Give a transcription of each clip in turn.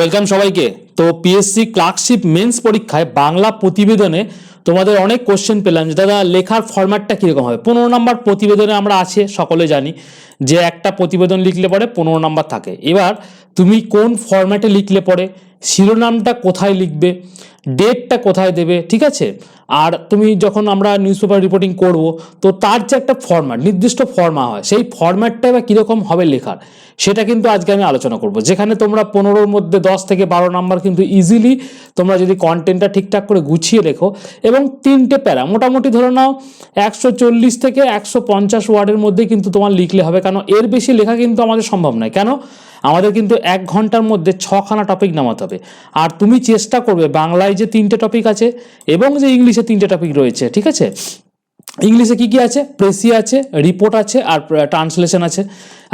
Welcome সবাইকে। তো PSC clerkship men's পরীক্ষায় বাংলা প্রতিবেদনে তোমাদের অনেক কোশ্চেন পেলাম যে দাদা লেখার ফরম্যাটটা কীরকম হবে। 15 নম্বর প্রতিবেদনে আমরা আছে সকলে জানি যে একটা প্রতিবেদন লিখলে পরে 15 নম্বর থাকে। এবার তুমি কোন ফরম্যাটে লিখলে পরে শিরোনামটা কোথায় লিখবে, ডেটটা কোথায় দেবে, ঠিক আছে। আর তুমি যখন আমরা নিউজ পেপার রিপোর্টিং করব তো তার যে একটা ফরম্যাট, নির্দিষ্ট ফর্মা হয়, সেই ফরম্যাটটা বা কীরকম হবে লেখার, সেটা কিন্তু আজকে আমি আলোচনা করব। যেখানে তোমরা 15-র মধ্যে 10 থেকে 12 নাম্বার কিন্তু ইজিলি তোমরা যদি কন্টেন্টটা ঠিকঠাক করে গুছিয়ে লেখো এবং 3টে প্যারা মোটামুটি ধরে নাও 140 থেকে 150 ওয়ার্ডের মধ্যে কিন্তু তোমার লিখলে হবে। কারণ এর বেশি লেখা কিন্তু আমাদের সম্ভব নয়। কেন? আমাদের কিন্তু 1 ঘন্টার মধ্যে 6খানা টপিক নামাতে হবে। আর তুমি চেষ্টা করবে বাংলায় যে 3টে টপিক আছে এবং যে ইংলিশে 3টে টপিক রয়েছে, ঠিক আছে। ইংলিশে কি কি আছে? প্রেসি আছে, রিপোর্ট আছে আর ট্রান্সলেশন আছে।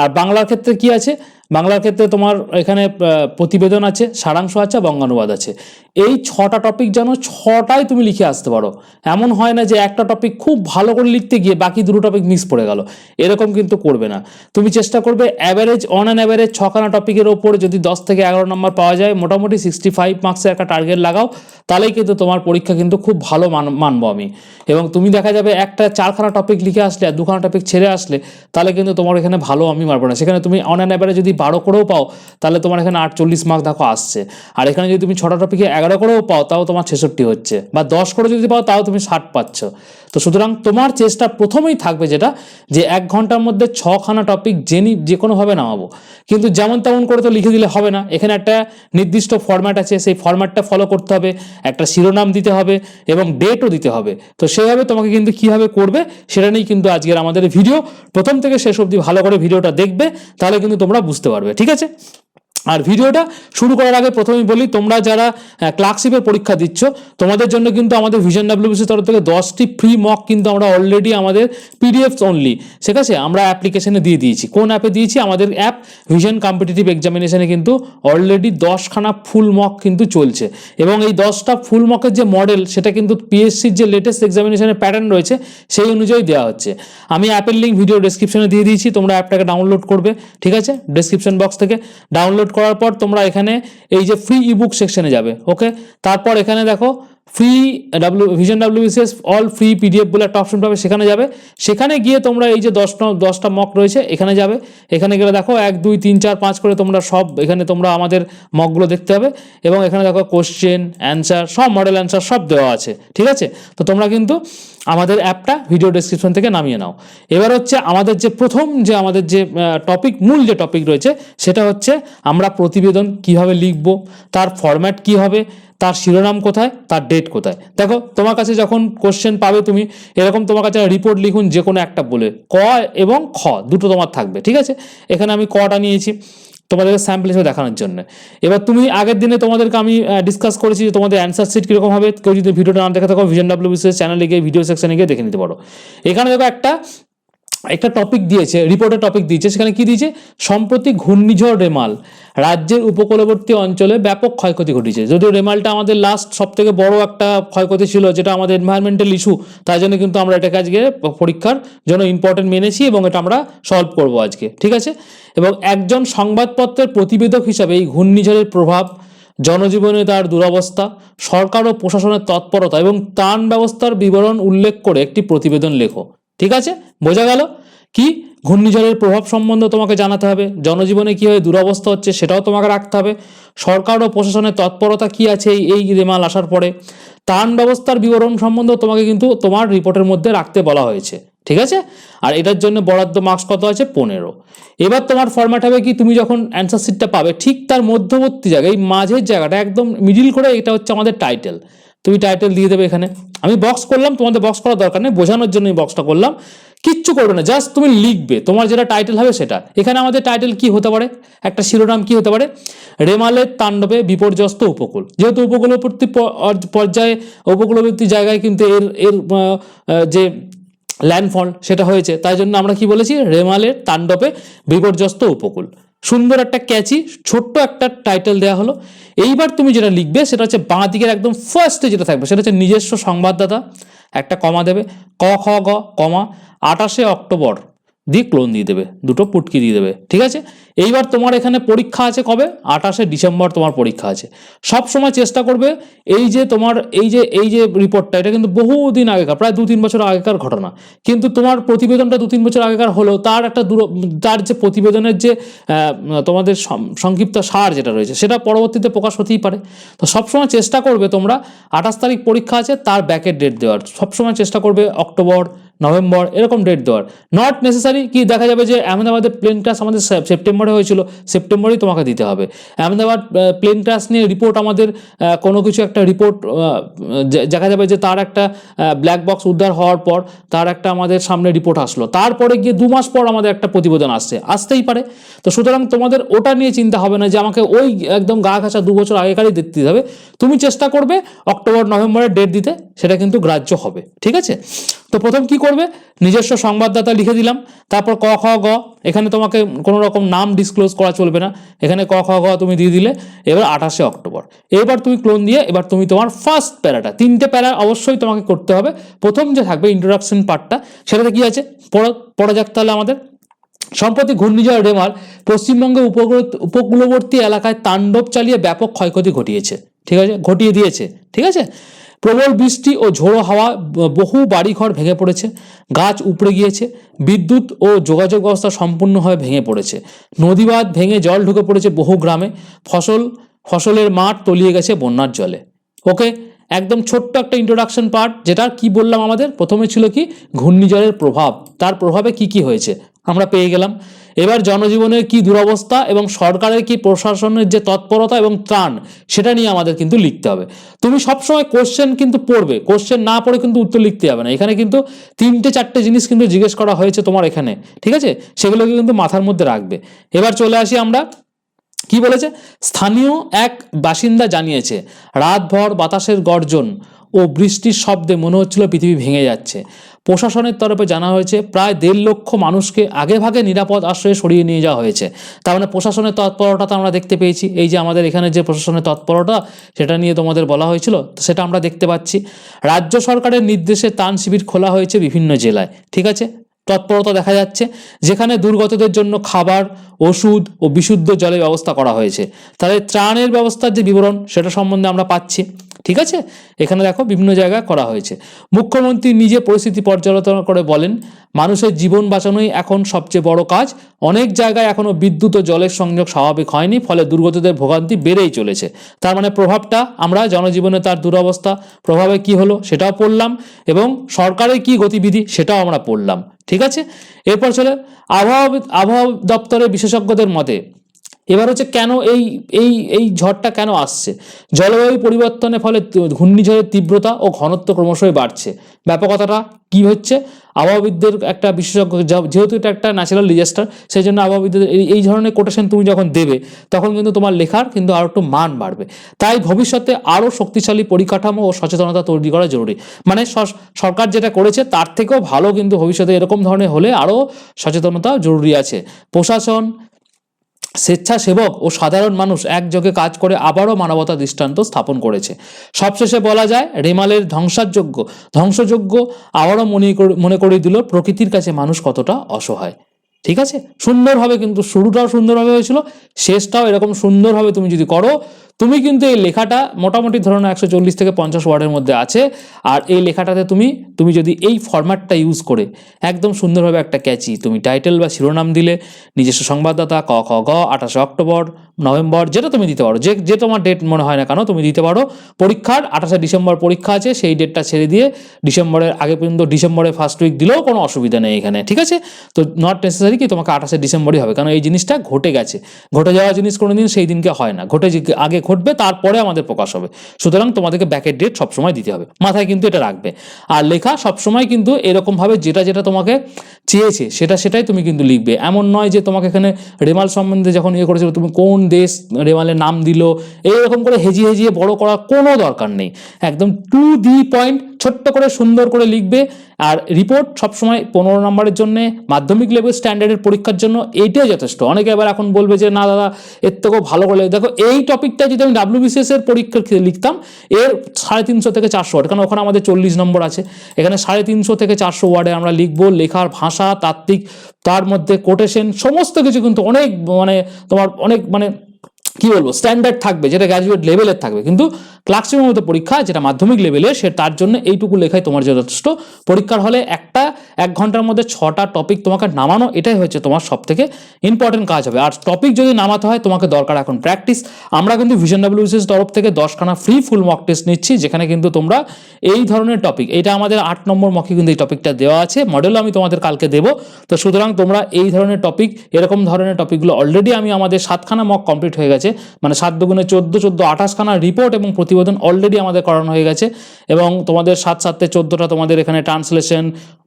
আর বাংলার ক্ষেত্রে কি আছে? বাংলার ক্ষেত্রে তোমার এখানে প্রতিবেদন আছে, সারাংশ আছে, বঙ্গানুবাদ আছে। এই 6টা টপিক যেন 6টাই তুমি লিখে আসতে পারো। এমন হয় না যে একটা টপিক খুব ভালো করে লিখতে গিয়ে বাকি 2টো টপিক মিস পড়ে গেল, এরকম কিন্তু করবে না। তুমি চেষ্টা করবে অ্যাভারেজ অন অ্যান অ্যাভারেজ 6খানা টপিকের ওপরে যদি 10 থেকে 11 নম্বর পাওয়া যায়, মোটামুটি 65 মার্কসের একটা টার্গেট লাগাও, তাহলেই কিন্তু তোমার পরীক্ষা কিন্তু খুব ভালো মানবো আমি। এবং তুমি দেখা যাবে একটা 4খানা টপিক লিখে আসলে আর 2খানা টপিক ছেড়ে আসলে, তাহলে কিন্তু তোমার এখানে ভালো আমি মারবো না। সেখানে তুমি অন অ্যান অ্যাভারেজ যদি 12 করেও পাও, তাহলে তোমার এখানে 48 মার্ক দেখো আসছে। আর এখানে যদি তুমি 6টা টপিকে 11 করেও পাও, তাও তোমার 66 হচ্ছে। বা 10 করে যদি পাও, তাও তুমি 60 পাচ্ছ। তো সুতরাং তোমার চেষ্টা প্রথমেই থাকবে যেটা, যে 1 ঘন্টার মধ্যে 6খানা টপিক যে কোনোভাবে নামাবো। কিন্তু যেমন তেমন করে তো লিখে দিলে হবে না। এখানে একটা নির্দিষ্ট ফরম্যাট আছে, সেই ফরম্যাটটা ফলো করতে হবে, একটা শিরোনাম দিতে হবে এবং ডেটও দিতে হবে। তো সেইভাবে তোমাকে কিন্তু কীভাবে করবে সেটা নিয়েই কিন্তু আজকের আমাদের ভিডিও। প্রথম থেকে শেষ অবধি ভালো করে ভিডিওটা দেখবে, তাহলে কিন্তু তোমরা বুঝতে পারবে, ঠিক আছে। আর ভিডিওটা শুরু করার আগে প্রথমেই বলি, তোমরা যারা ক্লার্কশিপের পরীক্ষা দিচ্ছ, তোমাদের জন্য কিন্তু আমাদের ভিশন ডাব্লিউবিসির তরফ থেকে 10টি ফ্রি মক কিন্তু আমরা অলরেডি আমাদের পিডিএফস অনলি, ঠিক আছে, আমরা অ্যাপ্লিকেশনে দিয়ে দিয়েছি। কোন অ্যাপে দিয়েছি? আমাদের অ্যাপ ভিশন কম্পিটিটিভ এক্সামিনেশনে কিন্তু অলরেডি 10খানা ফুল মক কিন্তু চলছে। এবং এই 10টা ফুল মকের যে মডেল, সেটা কিন্তু পিএসসির যে লেটেস্ট এক্সামিনেশনের প্যাটার্ন রয়েছে সেই অনুযায়ী দেওয়া হচ্ছে। আমি অ্যাপের লিঙ্ক ভিডিও ডেসক্রিপশনে দিয়ে দিয়েছি, তোমরা অ্যাপটাকে ডাউনলোড করবে, ঠিক আছে। ডেসক্রিপশন বক্স থেকে ডাউনলোড করার পর তোমরা এখানে এই যে ফ্রি ইবুক সেকশনে যাবে, ওকে। তারপর এখানে দেখো free vision WBCS all free PDF বলে একটা অপশন পাবে, সেখানে যাবে। সেখানে গিয়ে তোমরা এই যে 10টা মক রয়েছে এখানে যাবে। এখানে গেলে দেখো 1 2 3 4 5 করে তোমরা সব এখানে তোমরা আমাদের মকগুলো দেখতে হবে। এবং এখানে দেখো কোশ্চেন, অ্যান্সার, সব মডেল অ্যান্সার সব দেওয়া আছে, ঠিক আছে। তো তোমরা কিন্তু আমাদের অ্যাপটা ভিডিও ডেসক্রিপশন থেকে নামিয়ে নাও। এবার হচ্ছে আমাদের যে প্রথম যে আমাদের যে টপিক, মূল যে টপিক রয়েছে, সেটা হচ্ছে আমরা প্রতিবেদন কিভাবে লিখব, তার ফরম্যাট কি হবে, তার শিরোনাম কোথায়, তার ডেট কোথায়। দেখো তোমার কাছে যখন কোশ্চেন পাবে তুমি এরকম, তোমার কাছে রিপোর্ট লিখুন যে কোনো একটা বলে, ক এবং খ দুটো তোমার থাকবে, ঠিক আছে। এখানে আমি কটা নিয়েছি তোমাদেরকে স্যাম্পল হিসেবে দেখানোর জন্য। এবার তুমি আগের দিনে তোমাদেরকে আমি ডিসকাস করেছি যে তোমাদের অ্যান্সার শিট কীরকম হবে। কেউ যদি ভিডিওটা না দেখে থাকো, ভিশন ডাব্লিউবিসিএস চ্যানেলে গিয়ে ভিডিও সেকশনে গিয়ে দেখে নিতে পারো। এখানে দেখো একটা টপিক দিয়েছে, রিপোর্টের টপিক দিয়েছে। সেখানে কি দিয়েছে? সম্প্রতি ঘূর্ণিঝড় রেমাল রাজ্যের উপকূলবর্তী অঞ্চলে ব্যাপক ক্ষয়ক্ষতি ঘটিয়েছে। যদিও রেমালটা আমাদের লাস্ট সব থেকে বড় একটা ক্ষয়ক্ষতি ছিল, যেটা আমাদের এনভায়রনমেন্টাল ইস্যু, তাই জন্য কিন্তু আমরা এটাকে আজকে পরীক্ষার জন্য ইম্পর্টেন্ট মেনেছি এবং এটা আমরা সলভ করব আজকে, ঠিক আছে। এবং একজন সংবাদপত্রের প্রতিবেদক হিসাবে এই ঘূর্ণিঝড়ের প্রভাব, জনজীবনে তার দুরবস্থা, সরকার ও প্রশাসনের তৎপরতা এবং ত্রাণ ব্যবস্থার বিবরণ উল্লেখ করে একটি প্রতিবেদন লেখো, ঠিক আছে। বোঝা গেল? কি ঘূর্ণিঝড়ের প্রভাব সম্বন্ধে তোমাকে জানাতে হবে, জনজীবনে কীভাবে দুরবস্থা হচ্ছে সেটাও তোমাকে রাখতে হবে, সরকার ও প্রশাসনের তৎপরতা কি আছে এই রেমাল আসার পরে, ত্রাণ ব্যবস্থার বিবরণ সম্বন্ধে তোমাকে কিন্তু তোমার রিপোর্টের মধ্যে রাখতে বলা হয়েছে, ঠিক আছে। আর এটার জন্য বরাদ্দ মার্কস কত আছে? 15। এবার তোমার ফরম্যাট হবে কি, তুমি যখন অ্যান্সার শিটটা পাবে ঠিক তার মধ্যবর্তী জায়গায়, এই মাঝের জায়গাটা একদম মিডিল করে, এটা হচ্ছে আমাদের টাইটেল। তুমি টাইটেল দিয়ে দেবে। এখানে আমি বক্স করলাম, তোমাদের বক্স করার দরকার নেই, বোঝানোর জন্য এই বক্সটা করলাম। কিচ্ছু করবে না, জাস্ট তুমি লিখবে তোমার যেটা টাইটেল হবে সেটা। এখানে আমাদের টাইটেল কি হতে পারে, একটা শিরোনাম কি হতে পারে? রেমালের তাণ্ডবে বিপর্যস্ত উপকূল। যেহেতু উপকূলবর্তী পর্যায়ে, উপকূলবর্তী জায়গায় কিন্তু এর যে ল্যান্ডফল সেটা হয়েছে, তাই জন্য আমরা কি বলেছি? রেমালের তাণ্ডবে বিপর্যস্ত উপকূল। সুন্দর একটা ক্যাচি ছোট্ট একটা টাইটেল দেওয়া হলো। এইবার তুমি যেটা লিখবে সেটা হচ্ছে বাঁ দিকের একদম ফার্স্টে যেটা থাকবে সেটা হচ্ছে নিজস্ব সংবাদদাতা, একটা কমা দেবে, ক খ গ কমা 28শে অক্টোবর দিয়ে ক্লোন দিয়ে দেবে, দুটো পুটকি দিয়ে দেবে। ঠিক আছে, এইবার তোমার এখানে পরীক্ষা আছে কবে? 28শে ডিসেম্বর তোমার পরীক্ষা আছে। সব সময় চেষ্টা করবে এই যে তোমার এই যে রিপোর্টটা, এটা কিন্তু বহুদিন আগেকার, প্রায় 2-3 বছর আগেকার ঘটনা, কিন্তু তোমার প্রতিবেদনটা 2-3 বছর আগেকার হলেও তার একটা তার যে প্রতিবেদনের যে তোমাদের সংক্ষিপ্ত সার যেটা রয়েছে সেটা পরবর্তীতে প্রকাশ হতেই পারে। তো সবসময় চেষ্টা করবে তোমরা 28 তারিখ পরীক্ষা আছে তার ব্যাকের ডেট দেওয়ার, সবসময় চেষ্টা করবে অক্টোবর, নভেম্বর এরকম ডেট দেওয়ার। নট নেসেসারি কি দেখা যাবে যে আহমেদাবাদের প্লেন ক্রাশ আমাদের সেপ্টেম্বরে হয়েছিল, সেপ্টেম্বরেই তোমাকে দিতে হবে। আহমেদাবাদ প্লেন ক্রাশ নিয়ে রিপোর্ট আমাদের কোনো কিছু একটা রিপোর্ট দেখা যাবে যে তার একটা ব্ল্যাক বক্স উদ্ধার হওয়ার পর তার একটা আমাদের সামনে রিপোর্ট আসলো, তারপরে গিয়ে 2 মাস পর আমাদের একটা প্রতিবেদন আসতেই পারে। তো সুতরাং তোমাদের ওটা নিয়ে চিন্তা হবে না যে আমাকে ওই একদম গা ঘাসা 2 বছর আগেকারই দিতে হবে। তুমি চেষ্টা করবে অক্টোবর নভেম্বরের ডেট দিতে, সেটা কিন্তু গ্রাহ্য হবে। ঠিক আছে, তো প্রথম কি করবে, নিজস্ব সংবাদদাতা লিখে দিলাম, তারপর ক খ গ, এখানে তোমাকে কোনো রকম নাম ডিসক্লোজ করা চলবে না, এখানে ক খ গ তুমি দিয়ে দিলে। এবার 28শে অক্টোবর, এবার তুমি ক্লোন দিয়ে এবার তুমি তোমার ফার্স্ট প্যারাটা, 3টে প্যারা অবশ্যই তোমাকে করতে হবে। প্রথম যে থাকবে ইন্ট্রোডাকশন পার্টটা, সেটাতে কি আছে পড়া যাক তাহলে আমাদের। সম্প্রতি ঘূর্ণিঝড় রেমাল পশ্চিমবঙ্গের উপকূলবর্তী এলাকায় তাণ্ডব চালিয়ে ব্যাপক ক্ষয়ক্ষতি ঘটিয়ে দিয়েছে। ঠিক আছে, প্রবল বৃষ্টি ও ঝোড়ো হাওয়া বহু বাড়িঘর ভেঙে পড়েছে, গাছ উপড়ে গিয়েছে, বিদ্যুৎ ও যোগাযোগ ব্যবস্থা সম্পূর্ণভাবে ভেঙে পড়েছে, নদীবাঁধ ভেঙে জল ঢুকে পড়েছে বহু গ্রামে, ফসলের মাঠ তলিয়ে গেছে বন্যার জলে। ওকে, একদম ছোট্ট একটা ইন্ট্রোডাকশন পার্ট, যেটা কি বললাম আমাদের প্রথমে ছিল কি ঘূর্ণিঝড়ের প্রভাব, তার প্রভাবে কি কি হয়েছে আমরা পেয়ে গেলাম। এবার জনজীবনের কি দুরবস্থা এবং সরকারের কি প্রশাসনের যে তৎপরতা এবং ত্রাণ, সেটা নিয়ে আমাদের কিন্তু লিখতে হবে। তুমি সবসময় কোশ্চেন কিন্তু পড়বে, কোশ্চেন না পড়ে কিন্তু উত্তর লিখতে হবে না। এখানে কিন্তু 3-4টে জিনিস কিন্তু জিজ্ঞেস করা হয়েছে তোমার এখানে, ঠিক আছে, সেগুলোকে কিন্তু মাথার মধ্যে রাখবে। এবার চলে আসি আমরা, কি বলেছে, স্থানীয় এক বাসিন্দা জানিয়েছে রাতভর বাতাসের গর্জন ও বৃষ্টির শব্দে মনে হচ্ছিল পৃথিবী ভেঙে যাচ্ছে। প্রশাসনের তরফে জানা হয়েছে প্রায় 1.5 লক্ষ মানুষকে আগেভাগে নিরাপদ আশ্রয়ে সরিয়ে নিয়ে যাওয়া হয়েছে। তার মানে প্রশাসনের তৎপরতা আমরা দেখতে পেয়েছি, এই যে আমাদের এখানে যে প্রশাসনের তৎপরতা সেটা নিয়ে তোমাদের বলা হয়েছিল, সেটা আমরা দেখতে পাচ্ছি। রাজ্য সরকারের নির্দেশে ত্রাণ শিবির খোলা হয়েছে বিভিন্ন জেলায়। ঠিক আছে, তৎপরতা দেখা যাচ্ছে, যেখানে দুর্গতদের জন্য খাবার, ওষুধ ও বিশুদ্ধ জলের ব্যবস্থা করা হয়েছে। তাদের ত্রাণের ব্যবস্থার যে বিবরণ সেটা সম্বন্ধে আমরা পাচ্ছি। ঠিক আছে, এখানে দেখো বিভিন্ন জায়গায় করা হয়েছে। মুখ্যমন্ত্রী নিজে পরিস্থিতি পর্যালোচনা করে বলেন, মানুষের জীবন বাঁচানোই এখন সবচেয়ে বড় কাজ। অনেক জায়গায় এখনও বিদ্যুৎ ও জলের সংযোগ স্বাভাবিক হয়নি, ফলে দুর্গতদের ভোগান্তি বেড়েই চলেছে। তার মানে প্রভাবটা আমরা জনজীবনে তার দুরবস্থা প্রভাবে কি হলো সেটাও পড়লাম, এবং সরকারের কি গতিবিধি সেটাও আমরা পড়লাম। ঠিক আছে, এরপর চলে আবহাওয়া দপ্তরের বিশেষজ্ঞদের মতে এবার হচ্ছে কেন এই ঝড়টা কেন আসছে। জলবায়ু পরিবর্তনের ফলে ঘূর্ণিঝড়ের তীব্রতা ও ঘনত্ব ক্রমশই বাড়ছে। ব্যাপকতাটা কি হচ্ছে, আবহাওয়াবিদদের একটা বিশেষজ্ঞ, যেহেতু এটা একটা ন্যাচারাল ডিজাস্টার, সেই জন্য আবহাওয়াবিদদের এই ধরনের কোটেশন তুমি যখন দেবে তখন কিন্তু তোমার লেখার কিন্তু আরও একটু মান বাড়বে। তাই ভবিষ্যতে আরও শক্তিশালী পরিকাঠামো ও সচেতনতা তৈরি করা জরুরি। মানে সরকার যেটা করেছে তার থেকেও ভালো কিন্তু ভবিষ্যতে এরকম ধরনের হলে আরও সচেতনতা জরুরি আছে। প্রশাসন, স্বেচ্ছাসেবক ও সাধারণ মানুষ একযোগে কাজ করে আবারও মানবতা দৃষ্টান্ত স্থাপন করেছে। সবশেষে বলা যায়, রেমালের ধ্বংসযোগ্য আবারও মনে করিয়ে দিল প্রকৃতির কাছে মানুষ কতটা অসহায়। ঠিক আছে, সুন্দরভাবে কিন্তু শুরুটাও সুন্দরভাবে হয়েছিল, শেষটাও এরকম সুন্দরভাবে তুমি যদি করো, তুমি কিন্তু এই লেখাটা মোটামুটি ধরুন 140 থেকে 50 ওয়ার্ডের মধ্যে আছে। আর এই লেখাটাতে তুমি যদি এই ফরম্যাটটা ইউজ করে একদম সুন্দরভাবে একটা ক্যাচি তুমি টাইটেল বা শিরোনাম দিলে, নিজস্ব সংবাদদাতা ক খ গ 28 অক্টোবর, নভেম্বর, যেটা তুমি দিতে পারো, যে তোমার ডেট মনে হয় না কেন তুমি দিতে পারো। পরীক্ষার 28শে ডিসেম্বর পরীক্ষা আছে, সেই ডেটটা ছেড়ে দিয়ে ডিসেম্বরের আগে পর্যন্ত ডিসেম্বরের ফার্স্ট উইক দিলেও কোনো অসুবিধা নেই এখানে। ঠিক আছে, তো নট নেসেসারি কি তোমাকে 28শে ডিসেম্বরই হবে, কারণ এই জিনিসটা ঘটে গেছে, ঘটে যাওয়া জিনিস কোনোদিন সেই দিনকে হয় না, আগে ঘটবে তারপরে আমাদের প্রকাশ হবে। সুতরাং তোমাদেরকে ব্যাকের ডেট সবসময় দিতে হবে, মাথায় কিন্তু এটা রাখবে। আর লেখা সবসময় কিন্তু এরকমভাবে যেটা তোমাকে চেয়েছে সেটাই তুমি কিন্তু লিখবে। এমন নয় যে তোমাকে এখানে রেমাল সম্বন্ধে যখন করেছিল তুমি কোন দেশ রেমালের নাম দিল এইরকম করে হেজিয়ে বড় করার কোনো দরকার নেই। একদম টু দি পয়েন্ট ছোট্ট করে সুন্দর করে লিখবে। আর রিপোর্ট সবসময় 15 নম্বরের জন্য মাধ্যমিক লেভেল স্ট্যান্ডার্ডের পরীক্ষার জন্য এইটাই যথেষ্ট। অনেকে এবার এখন বলবে যে না দাদা এর থেকেও ভালো করে দেখো, এই টপিকটা যদি আমি WBCS এর পরীক্ষার লিখতাম এর 350 থেকে 400 ওয়ার্ড, কারণ ওখানে আমাদের 40 নম্বর আছে, এখানে 350 থেকে 400 ওয়ার্ডে আমরা লিখবো। লেখার ভাষা, তাত্ত্বিক, তার মধ্যে কোটেশন, সমস্ত কিছু কিন্তু অনেক তোমার অনেক কি বলবো স্ট্যান্ডার্ড থাকবে, যেটা গ্র্যাজুয়েট লেভেলের থাকবে। কিন্তু ক্লার্কশিপের মতো পরীক্ষা যেটা মাধ্যমিক লেভেলের, সে তার জন্য এইটুকু লেখাই তোমার যথেষ্ট। পরীক্ষার হলে 1 ঘন্টার মধ্যে 6টা টপিক তোমাকে নামানো, এটাই হচ্ছে তোমার সব থেকে ইম্পর্টেন্ট কাজ হবে। আর টপিক যদি নামাতে হয় তোমাকে দরকার এখন প্র্যাকটিস। আমরা কিন্তু ভিশন WBCS তরফ থেকে 10খানা ফ্রি ফুল মক টেস্ট নিচ্ছি, যেখানে কিন্তু তোমরা এই ধরনের টপিক, এটা আমাদের 8 নম্বর মকে কিন্তু এই টপিকটা দেওয়া আছে, মডেলও আমি তোমাদের কালকে দেবো। তো সুতরাং তোমরা এই ধরনের টপিক, এরকম ধরনের টপিকগুলো অলরেডি আমাদের 7খানা মক কমপ্লিট হয়ে গেছে, 7 দুগুণে 14, 28খানা রিপোর্ট এবং প্রতিবেদন অলরেডি আমাদের করানো হয়ে গেছে। এবং তোমাদের 7 7 14টা তোমাদের এখানে ট্রান্সলেশন,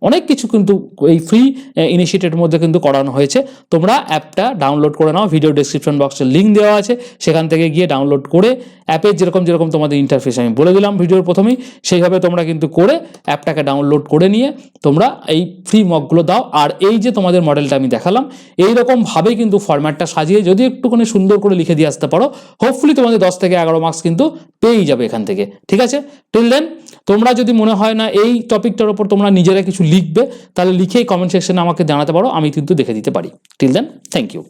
অনেক কিছু কিন্তু এই ফ্রি ইনিশিয়েটিভের মধ্যে কিন্তু করানো হয়েছে। তোমরা অ্যাপটা ডাউনলোড করে নাও, ভিডিও ডেসক্রিপশন বক্সে লিঙ্ক দেওয়া আছে, সেখান থেকে গিয়ে ডাউনলোড করে অ্যাপের যেরকম তোমাদের ইন্টারফেস আমি বলে দিলাম ভিডিওর প্রথমেই, সেইভাবে তোমরা কিন্তু করে অ্যাপটাকে ডাউনলোড করে নিয়ে তোমরা এই ফ্রি মকগুলো দাও। আর এই যে তোমাদের মডেলটা আমি দেখালাম, এইরকমভাবেই কিন্তু ফরম্যাটটা সাজিয়ে যদি একটুখানি সুন্দর করে লিখে দিয়ে আসতে পারো, হোপফুলি তোমাদের 10 থেকে 11 মার্কস কিন্তু পেয়েই যাবে এখান থেকে। ঠিক আছে, টিল দেন তোমরা যদি মনে হয় না এই টপিকটার উপর তোমরা নিজেরা কিছু লিখবে, তাহলে লিখেই কমেন্ট সেকশনে আমাকে জানাতে পারো, আমি কিন্তু দেখে দিতে পারি। Till then, thank you.